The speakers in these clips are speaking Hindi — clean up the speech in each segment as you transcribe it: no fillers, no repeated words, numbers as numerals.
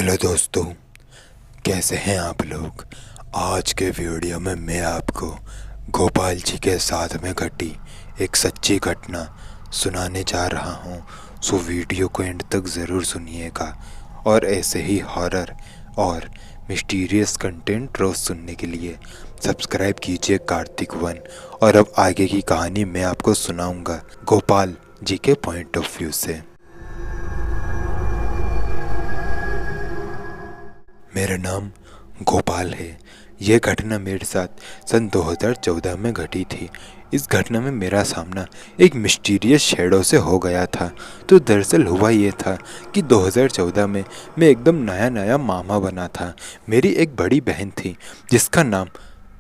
हेलो दोस्तों, कैसे हैं आप लोग। आज के वीडियो में मैं आपको गोपाल जी के साथ में घटी एक सच्ची घटना सुनाने जा रहा हूँ। सो वीडियो को एंड तक ज़रूर सुनिएगा और ऐसे ही हॉरर और मिस्टीरियस कंटेंट रोज़ सुनने के लिए सब्सक्राइब कीजिए कार्तिक वन। और अब आगे की कहानी मैं आपको सुनाऊंगा गोपाल जी के पॉइंट ऑफ व्यू से। मेरा नाम गोपाल है। यह घटना मेरे साथ सन 2014 में घटी थी। इस घटना में मेरा सामना एक मिस्टीरियस शैडो से हो गया था। तो दरअसल हुआ ये था कि 2014 में मैं एकदम नया नया मामा बना था। मेरी एक बड़ी बहन थी जिसका नाम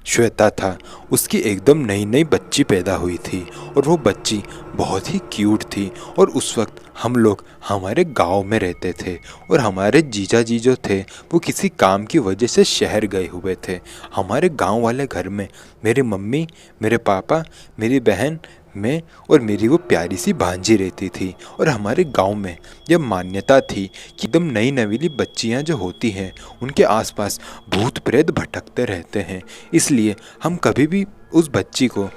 श्वेता था। उसकी एकदम नई नई बच्ची पैदा हुई थी और वो बच्ची बहुत ही क्यूट थी। और उस वक्त हम लोग हमारे गांव में रहते थे और हमारे जीजा जी जो थे वो किसी काम की वजह से शहर गए हुए थे। हमारे गांव वाले घर में मेरी मम्मी, मेरे पापा, मेरी बहन, मैं और मेरी वो प्यारी सी भांजी रहती थी। और हमारे गांव में यह मान्यता थी कि एकदम नई नवीली बच्चियां जो होती हैं उनके आसपास भूत प्रेत भटकते रहते हैं। इसलिए हम कभी भी उस बच्ची को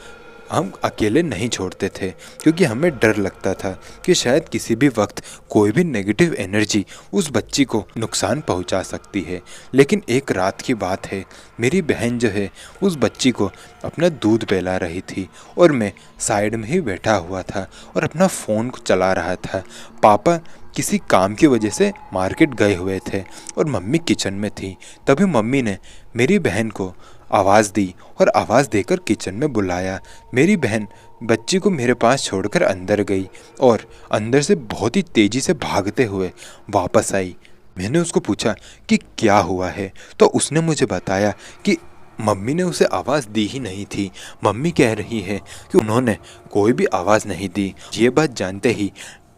हम अकेले नहीं छोड़ते थे, क्योंकि हमें डर लगता था कि शायद किसी भी वक्त कोई भी नेगेटिव एनर्जी उस बच्ची को नुकसान पहुंचा सकती है। लेकिन एक रात की बात है, मेरी बहन जो है उस बच्ची को अपना दूध पिला रही थी और मैं साइड में ही बैठा हुआ था और अपना फ़ोन को चला रहा था। पापा किसी काम की वजह से मार्केट गए हुए थे और मम्मी किचन में थी। तभी मम्मी ने मेरी बहन को आवाज़ दी और आवाज़ देकर किचन में बुलाया। मेरी बहन बच्ची को मेरे पास छोड़कर अंदर गई और अंदर से बहुत ही तेज़ी से भागते हुए वापस आई। मैंने उसको पूछा कि क्या हुआ है, तो उसने मुझे बताया कि मम्मी ने उसे आवाज़ दी ही नहीं थी। मम्मी कह रही है कि उन्होंने कोई भी आवाज़ नहीं दी। ये बात जानते ही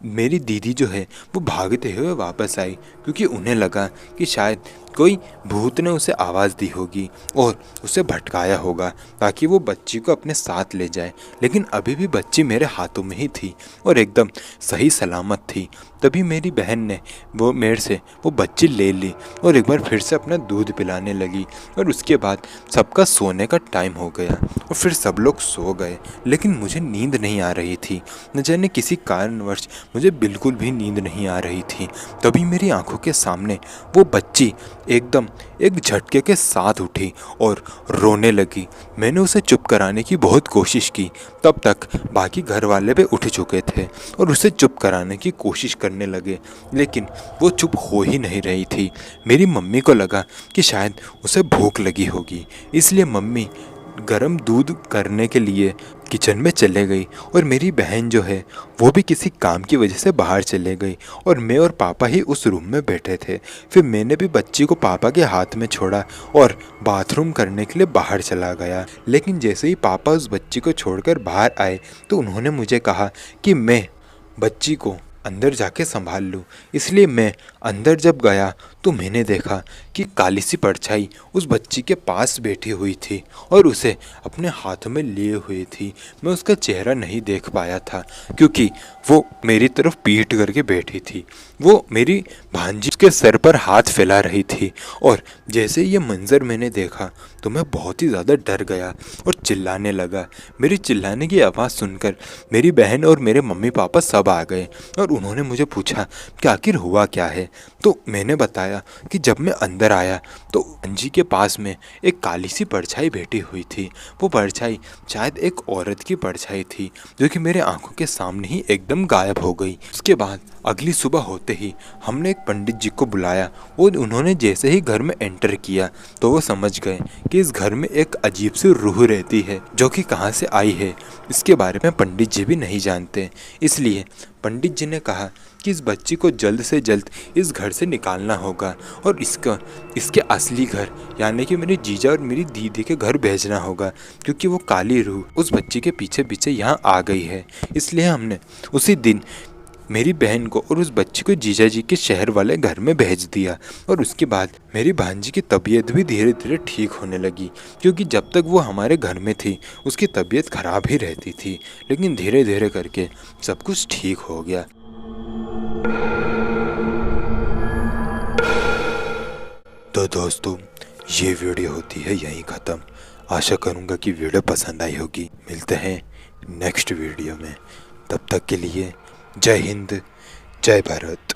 मेरी दीदी जो है वो भागते हुए वापस आई, क्योंकि उन्हें लगा कि शायद कोई भूत ने उसे आवाज़ दी होगी और उसे भटकाया होगा ताकि वो बच्ची को अपने साथ ले जाए। लेकिन अभी भी बच्ची मेरे हाथों में ही थी और एकदम सही सलामत थी। तभी मेरी बहन ने वो मेरे से वो बच्ची ले ली और एक बार फिर से अपना दूध पिलाने लगी। और उसके बाद सबका सोने का टाइम हो गया और फिर सब लोग सो गए। लेकिन मुझे नींद नहीं आ रही थी, न जाने किसी कारणवश मुझे बिल्कुल भी नींद नहीं आ रही थी। तभी मेरी आंखों के सामने वो बच्ची एकदम एक झटके के साथ उठी और रोने लगी। मैंने उसे चुप कराने की बहुत कोशिश की। तब तक बाकी घर वाले भी उठ चुके थे और उसे चुप कराने की कोशिश करने लगे, लेकिन वो चुप हो ही नहीं रही थी। मेरी मम्मी को लगा कि शायद उसे भूख लगी होगी, इसलिए मम्मी गरम दूध करने के लिए किचन में चले गई और मेरी बहन जो है वो भी किसी काम की वजह से बाहर चले गई और मैं और पापा ही उस रूम में बैठे थे। फिर मैंने भी बच्ची को पापा के हाथ में छोड़ा और बाथरूम करने के लिए बाहर चला गया। लेकिन जैसे ही पापा उस बच्ची को छोड़कर बाहर आए तो उन्होंने मुझे कहा कि मैं बच्ची को अंदर जाके संभाल लूँ। इसलिए मैं अंदर जब गया तो मैंने देखा कि काली सी परछाई उस बच्ची के पास बैठी हुई थी और उसे अपने हाथ में लिए हुई थी। मैं उसका चेहरा नहीं देख पाया था क्योंकि वो मेरी तरफ पीठ करके बैठी थी। वो मेरी भांजी के सर पर हाथ फैला रही थी और जैसे ये मंज़र मैंने देखा तो मैं बहुत ही ज़्यादा डर गया और चिल्लाने लगा। मेरी चिल्लाने की आवाज़ सुनकर मेरी बहन और मेरे मम्मी पापा सब आ गए और उन्होंने मुझे पूछा कि आखिर हुआ क्या है। तो मैंने बताया कि जब मैं अंदर आया तो अंजी के पास में एक काली सी परछाई बैठी हुई थी। वो परछाई शायद एक औरत की परछाई थी जो कि मेरे आंखों के सामने ही एकदम गायब हो गई। उसके बाद अगली सुबह होते ही हमने एक पंडित जी को बुलाया और उन्होंने जैसे ही घर में एंटर किया तो वो समझ गए कि इस घर में एक अजीब सी रूह रहती है जो कि कहाँ से आई है इसके बारे में पंडित जी भी नहीं जानते। इसलिए पंडित जी ने कहा कि इस बच्ची को जल्द से जल्द इस घर से निकालना होगा और इसके असली घर यानी कि मेरे जीजा और मेरी दीदी के घर भेजना होगा, क्योंकि वो काली रूह उस बच्ची के पीछे पीछे यहाँ आ गई है। इसलिए हमने उसी दिन मेरी बहन को और उस बच्ची को जीजा जी के शहर वाले घर में भेज दिया। और उसके बाद मेरी भांजी की तबीयत भी धीरे धीरे ठीक होने लगी, क्योंकि जब तक वो हमारे घर में थी उसकी तबीयत खराब ही रहती थी। लेकिन धीरे धीरे करके सब कुछ ठीक हो गया। तो दोस्तों ये वीडियो होती है यहीं ख़त्म। आशा करूँगा कि वीडियो पसंद आई होगी। मिलते हैं नेक्स्ट वीडियो में, तब तक के लिए जय हिंद, जय भारत।